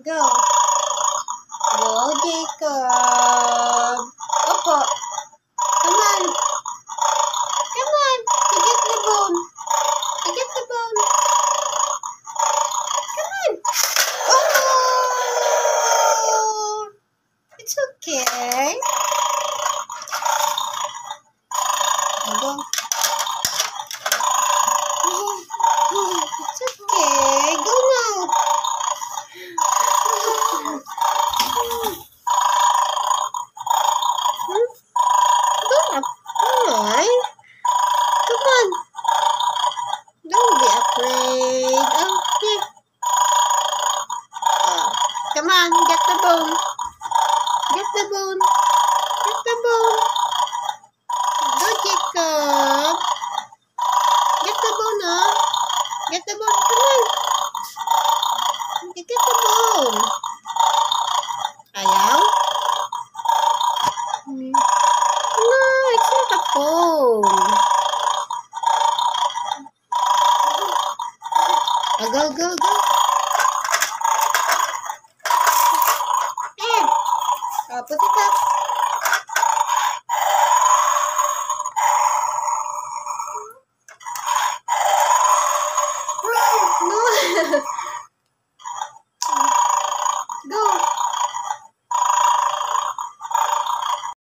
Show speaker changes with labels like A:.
A: Go. Go, Jacob. Opo. Come on. Come on. You get the bone. You get the bone. Come on. Oh! It's okay. Go. It's okay. Go now. Go up. Alright. Come on. Don't be afraid. Okay. Come on. Get the bone. Get the bone. Get the bone. Go, Jacob. Get the bone, huh? Get the bone. Come on. Get the bone. Ayaw? No, it's not a phone. Go, go, go.